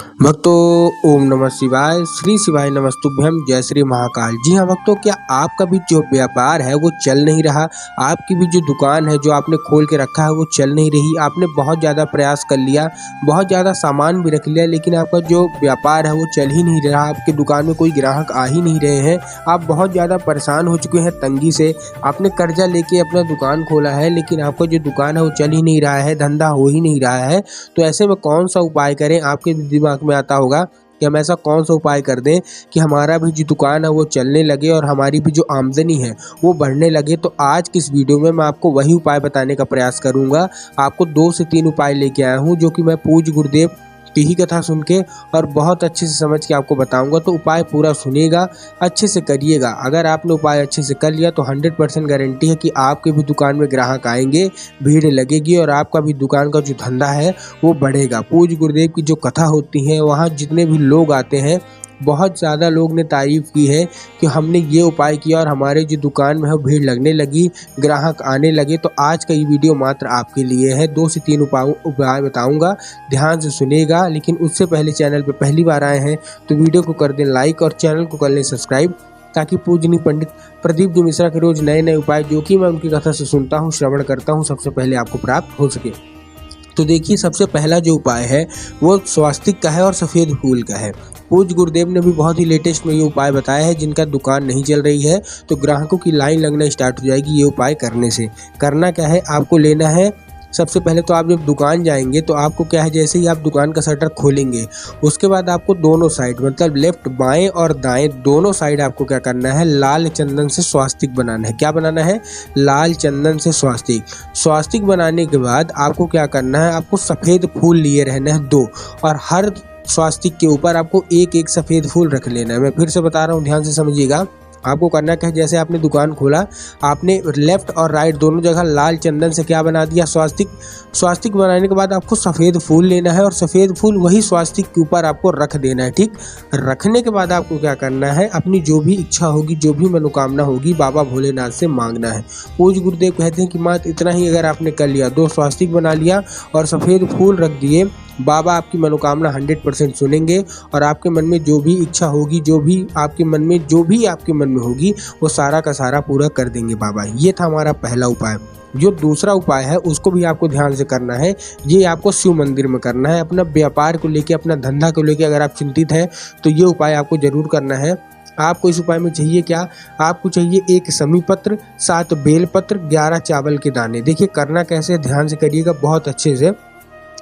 भक्तों, ओम नमः शिवाय, श्री शिवाय नमस्तुभ्यम, जय श्री महाकाल। जी हाँ भक्तों, क्या आपका भी जो व्यापार है वो चल नहीं रहा? आपकी भी जो दुकान है जो आपने खोल के रखा है वो चल नहीं रही? आपने बहुत ज़्यादा प्रयास कर लिया, बहुत ज़्यादा सामान भी रख लिया, लेकिन आपका जो व्यापार है वो चल ही नहीं रहा। आपकी दुकान में कोई ग्राहक आ ही नहीं रहे हैं। आप बहुत ज़्यादा परेशान हो चुके हैं तंगी से। आपने कर्जा लेके अपना दुकान खोला है, लेकिन आपका जो दुकान है वो चल ही नहीं रहा है, धंधा हो ही नहीं रहा है। तो ऐसे में कौन सा उपाय करें? आपके दिमाग में आता होगा कि हम ऐसा कौन सा उपाय कर दें कि हमारा भी जो दुकान है वो चलने लगे और हमारी भी जो आमदनी है वो बढ़ने लगे। तो आज की इस वीडियो में मैं आपको वही उपाय बताने का प्रयास करूंगा। आपको 2 से 3 उपाय लेके आया हूं, जो कि मैं पूज्य गुरुदेव की ही कथा सुन के और बहुत अच्छे से समझ के आपको बताऊंगा। तो उपाय पूरा सुनिएगा, अच्छे से करिएगा। अगर आपने उपाय अच्छे से कर लिया तो 100% गारंटी है कि आपके भी दुकान में ग्राहक आएंगे, भीड़ लगेगी और आपका भी दुकान का जो धंधा है वो बढ़ेगा। पूज्य गुरुदेव की जो कथा होती है वहाँ जितने भी लोग आते हैं, बहुत ज़्यादा लोग ने तारीफ़ की है कि हमने ये उपाय किया और हमारे जो दुकान में है भीड़ लगने लगी, ग्राहक आने लगे। तो आज का ये वीडियो मात्र आपके लिए है। 2 से 3 उपाय बताऊंगा, ध्यान से सुनिएगा। लेकिन उससे पहले चैनल पर पहली बार आए हैं तो वीडियो को कर दें लाइक और चैनल को कर लें सब्सक्राइब, ताकि पूजनीय पंडित प्रदीप जी मिश्रा के रोज नए नए उपाय जो कि मैं उनकी कथा से सुनता हूँ, श्रवण करता हूँ, सबसे पहले आपको प्राप्त हो सके। तो देखिए, सबसे पहला जो उपाय है वो स्वास्तिक का है और सफ़ेद फूल का है। पूज्य गुरुदेव ने भी बहुत ही लेटेस्ट में ये उपाय बताया है। जिनका दुकान नहीं चल रही है तो ग्राहकों की लाइन लगना स्टार्ट हो जाएगी ये उपाय करने से। करना क्या है, आपको लेना है सबसे पहले तो आप जब दुकान जाएंगे तो आपको क्या है, जैसे ही आप दुकान का शटर खोलेंगे उसके बाद आपको दोनों साइड मतलब लेफ्ट बाएं और दाएं दोनों साइड आपको क्या करना है, लाल चंदन से स्वास्तिक बनाना है। क्या बनाना है? लाल चंदन से स्वास्तिक। स्वास्तिक बनाने के बाद आपको क्या करना है, आपको सफ़ेद फूल लिए रहना है 2, और हर स्वास्तिक के ऊपर आपको एक एक सफ़ेद फूल रख लेना है। मैं फिर से बता रहा हूँ, ध्यान से समझिएगा। आपको करना क्या है, जैसे आपने दुकान खोला, आपने लेफ्ट और राइट दोनों जगह लाल चंदन से क्या बना दिया, स्वास्तिक। स्वास्तिक बनाने के बाद आपको सफ़ेद फूल लेना है और सफ़ेद फूल वही स्वास्तिक के ऊपर आपको रख देना है। ठीक, रखने के बाद आपको क्या करना है, अपनी जो भी इच्छा होगी, जो भी मनोकामना होगी, बाबा भोलेनाथ से मांगना है। पूज्य गुरुदेव कहते हैं कि मात्र इतना ही अगर आपने कर लिया, 2 स्वास्तिक बना लिया और सफ़ेद फूल रख दिए, बाबा आपकी मनोकामना 100% सुनेंगे और आपके मन में जो भी इच्छा होगी, जो भी आपके मन में होगी, वो सारा का सारा पूरा कर देंगे बाबा। ये था हमारा पहला उपाय। जो दूसरा उपाय है उसको भी आपको ध्यान से करना है। ये आपको शिव मंदिर में करना है। अपना व्यापार को लेके, अपना धंधा को लेके अगर आप चिंतित हैं तो ये उपाय आपको जरूर करना है। आपको इस उपाय में चाहिए क्या, आपको चाहिए 1 समी पत्र, 7 बेल पत्र, 11 चावल के दाने। देखिए करना कैसे, ध्यान से करिएगा, बहुत अच्छे से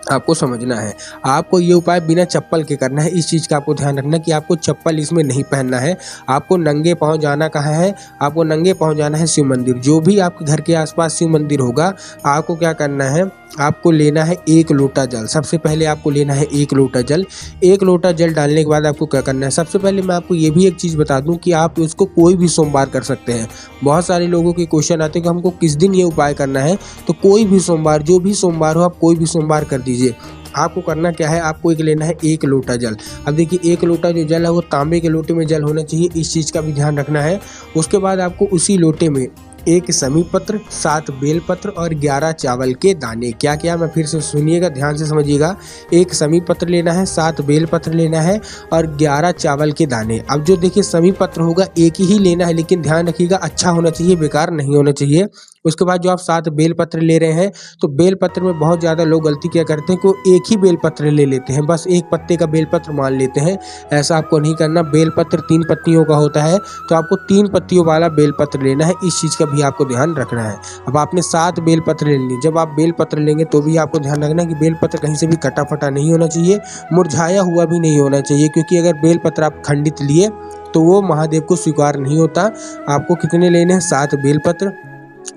आपको समझना है। आपको ये उपाय बिना चप्पल के करना है। इस चीज़ का आपको ध्यान रखना कि आपको चप्पल इसमें नहीं पहनना है। आपको नंगे पाँव जाना कहाँ है, आपको नंगे पाँव जाना है शिव मंदिर। जो भी आपके घर के आसपास शिव मंदिर होगा, आपको क्या करना है, आपको लेना है 1 लोटा जल। सबसे पहले आपको लेना है 1 लोटा जल। 1 लोटा जल डालने के बाद आपको क्या करना है, सबसे पहले मैं आपको ये भी एक चीज़ बता दूं कि आप इसको कोई भी सोमवार कर सकते हैं। बहुत सारे लोगों के क्वेश्चन आते हैं कि हमको किस दिन ये उपाय करना है। तो कोई भी सोमवार, जो भी सोमवार हो, आप कोई भी सोमवार कर दीजिए। आपको करना क्या है, आपको एक लेना है 1 लोटा जल। अब देखिए 1 लोटा जो जल है वो तांबे के लोटे में जल होना चाहिए, इस चीज़ का भी ध्यान रखना है। उसके बाद आपको उसी लोटे में 1 समी पत्र, 7 बेल पत्र और 11 चावल के दाने। क्या क्या, मैं फिर से सुनिएगा, ध्यान से समझिएगा। 1 समी पत्र लेना है, 7 बेल पत्र लेना है और 11 चावल के दाने। अब जो देखिए समी पत्र होगा एक ही लेना है, लेकिन ध्यान रखिएगा अच्छा होना चाहिए, बेकार नहीं होना चाहिए। उसके बाद जो आप 7 बेल पत्र ले रहे हैं, तो बेल पत्र में बहुत ज़्यादा लोग गलती क्या करते हैं कि एक ही बेल पत्र ले लेते हैं, बस एक पत्ते का बेल पत्र मान लेते हैं। ऐसा आपको नहीं करना। बेल पत्र 3 पत्तियों का होता है, तो आपको 3 पत्तियों वाला बेल पत्र लेना है। इस चीज़ का भी आपको ध्यान रखना है। अब आपने 7 बेल पत्र ले लिए। जब आप बेल पत्र लेंगे तो भी आपको ध्यान रखना कि बेल पत्र कहीं से भी कटा फटा नहीं होना चाहिए, मुरझाया हुआ भी नहीं होना चाहिए, क्योंकि अगर बेल पत्र आप खंडित लिए तो वो महादेव को स्वीकार नहीं होता। आपको कितने लेने हैं, 7 बेल पत्र।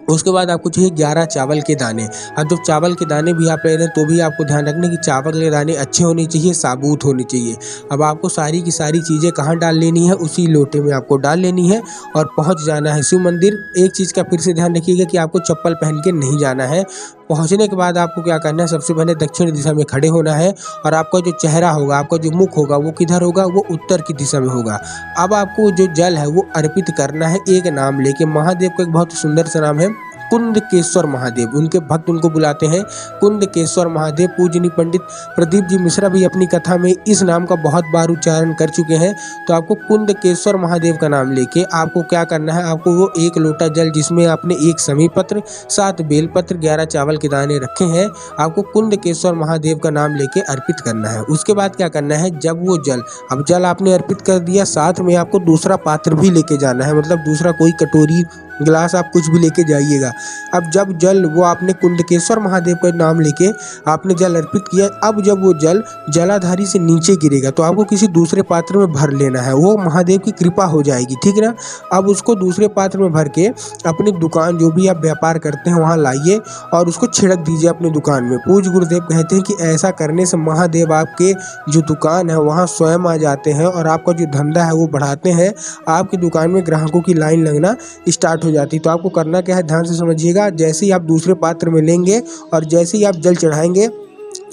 उसके बाद आपको चाहिए 11 चावल के दाने। अब जब चावल के दाने भी आप ले रहे हैं तो भी आपको ध्यान रखना कि चावल के दाने अच्छे होने चाहिए, साबुत होने चाहिए। अब आपको सारी की सारी चीज़ें कहाँ डाल लेनी है, उसी लोटे में आपको डाल लेनी है और पहुँच जाना है शिव मंदिर। एक चीज़ का फिर से ध्यान रखिएगा कि आपको चप्पल पहन के नहीं जाना है। पहुँचने के बाद आपको क्या करना है, सबसे पहले दक्षिण दिशा में खड़े होना है और आपका जो चेहरा होगा, आपका जो मुख होगा वो किधर होगा, वो उत्तर की दिशा में होगा। अब आपको जो जल है वो अर्पित करना है एक नाम लेके। महादेव का एक बहुत सुंदर सा नाम है कुंदकेश्वर महादेव, उनके भक्त उनको बुलाते हैं कुंदकेश्वर महादेव। पूजनीय पंडित प्रदीप जी मिश्रा भी अपनी कथा में इस नाम का बहुत बार उच्चारण कर चुके हैं। तो आपको कुंदकेश्वर महादेव का नाम लेके आपको क्या करना है, आपको वो 1 लोटा जल जिसमें आपने 1 समी पत्र, 7 बेलपत्र, 11 चावल के दाने रखे हैं, आपको कुंदकेश्वर महादेव का नाम लेके अर्पित करना है। उसके बाद क्या करना है, जब वो जल, अब जल आपने अर्पित कर दिया, साथ में आपको दूसरा पात्र भी लेके जाना है, मतलब दूसरा कोई कटोरी, गिलास, आप कुछ भी लेके जाइएगा। अब जब जल वो आपने कुंदकेश्वर महादेव का नाम लेके आपने जल अर्पित किया, अब जब वो जल जलाधारी से नीचे गिरेगा तो आपको किसी दूसरे पात्र में भर लेना है, वो महादेव की कृपा हो जाएगी, ठीक है ना। अब उसको दूसरे पात्र में भर के अपनी दुकान, जो भी आप व्यापार करते हैं वहाँ लाइए और उसको छिड़क दीजिए अपनी दुकान में। पूज्य गुरुदेव कहते हैं कि ऐसा करने से महादेव आपके जो दुकान है वहाँ स्वयं आ जाते हैं और आपका जो धंधा है वो बढ़ाते हैं, आपकी दुकान में ग्राहकों की लाइन लगना स्टार्ट हो जाती। तो आपको करना क्या है, ध्यान से समझिएगा। जैसे ही आप दूसरे पात्र में लेंगे और जैसे ही आप जल चढ़ाएंगे,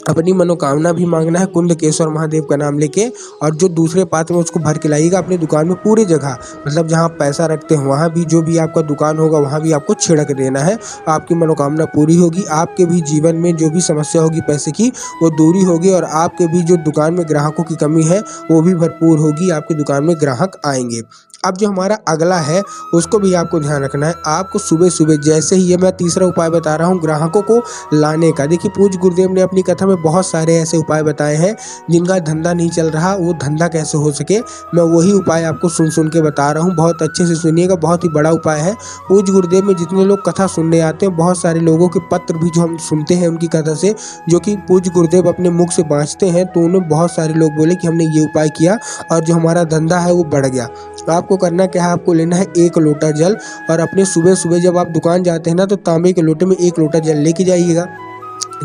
अपनी मनोकामना भी मांगना है कुंदकेश्वर महादेव का नाम लेके, और जो दूसरे पात्र में उसको भर के लाइएगा अपनी दुकान में, पूरी जगह, मतलब जहाँ आप पैसा रखते हैं वहाँ भी, जो भी आपका दुकान होगा वहाँ भी आपको छिड़क देना है। आपकी मनोकामना पूरी होगी, आपके भी जीवन में जो भी समस्या होगी पैसे की वो दूरी होगी, और आपके भी जो दुकान में ग्राहकों की कमी है वो भी भरपूर होगी, आपकी दुकान में ग्राहक आएंगे। अब जो हमारा अगला है उसको भी आपको ध्यान रखना है। आपको सुबह सुबह जैसे ही, ये मैं तीसरा उपाय बता रहा हूँ ग्राहकों को लाने का। देखिए पूज्य गुरुदेव ने अपनी कथा में बहुत सारे ऐसे उपाय बताए हैं जिनका धंधा नहीं चल रहा, वो धंधा कैसे हो सके, मैं वही उपाय आपको सुन के बता रहा हूँ। बहुत अच्छे से सुनिएगा, बहुत ही बड़ा उपाय है। पूज्य गुरुदेव में जितने लोग कथा सुनने आते हैं, बहुत सारे लोगों के पत्र भी जो हम सुनते हैं उनकी कथा से, जो कि पूज्य गुरुदेव अपने मुख से बाँचते हैं, तो उन्हें बहुत सारे लोग बोले कि हमने ये उपाय किया और जो हमारा धंधा है वो बढ़ गया। आपको करना क्या है, आपको लेना है 1 लोटा जल, और अपने सुबह सुबह जब आप दुकान जाते हैं ना, तो तांबे के लोटे में 1 लोटा जल लेके जाइएगा।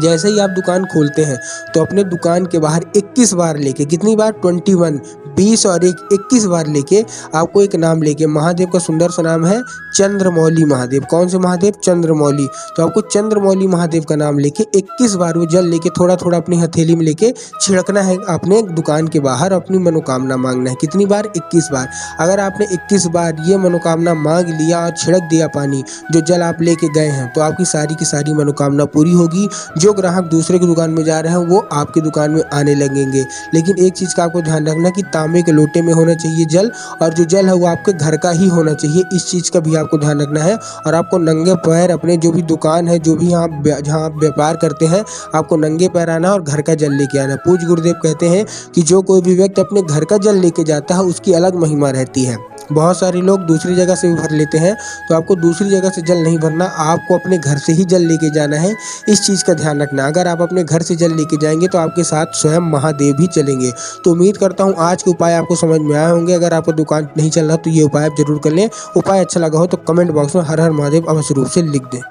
जैसे ही आप दुकान खोलते हैं तो अपने दुकान के बाहर 21 बार लेके, कितनी बार, 21, 20 और 1, 21 बार लेके आपको एक नाम लेके, महादेव का सुंदर सा नाम है चंद्रमौली महादेव। कौन से महादेव, चंद्रमौली। तो आपको चंद्रमौली महादेव का नाम लेके 21 बार वो जल लेके थोड़ा थोड़ा अपनी हथेली में लेके छिड़कना है अपने दुकान के बाहर, अपनी मनोकामना मांगना है। कितनी बार, 21 बार। अगर आपने 21 बार ये मनोकामना मांग लिया और छिड़क दिया पानी, जो जल आप लेके गए हैं, तो आपकी सारी की सारी मनोकामना पूरी होगी। जो ग्राहक दूसरे की दुकान में जा रहे हैं वो आपकी दुकान में आने लगेंगे। लेकिन एक चीज़ का आपको ध्यान रखना कि तांबे के लोटे में होना चाहिए जल, और जो जल है वो आपके घर का ही होना चाहिए, इस चीज़ का भी आपको ध्यान रखना है। और आपको नंगे पैर अपने जो भी दुकान है, जो भी जहाँ आप व्यापार करते हैं, आपको नंगे पैर आना और घर का जल लेके आना। पूज्य गुरुदेव कहते हैं कि जो कोई भी व्यक्ति अपने घर का जल लेके जाता है उसकी अलग महिमा रहती है। बहुत सारे लोग दूसरी जगह से भी भर लेते हैं, तो आपको दूसरी जगह से जल नहीं भरना, आपको अपने घर से ही जल लेके जाना है, इस चीज़ का ध्यान रखना। अगर आप अपने घर से जल लेके जाएंगे तो आपके साथ स्वयं महादेव भी चलेंगे। तो उम्मीद करता हूँ आज के उपाय आपको समझ में आए होंगे। अगर आपका दुकान नहीं चल रहा तो ये उपाय आप जरूर कर लें। उपाय अच्छा लगा हो तो कमेंट बॉक्स में हर हर महादेव अवश्य रूप से लिख दें।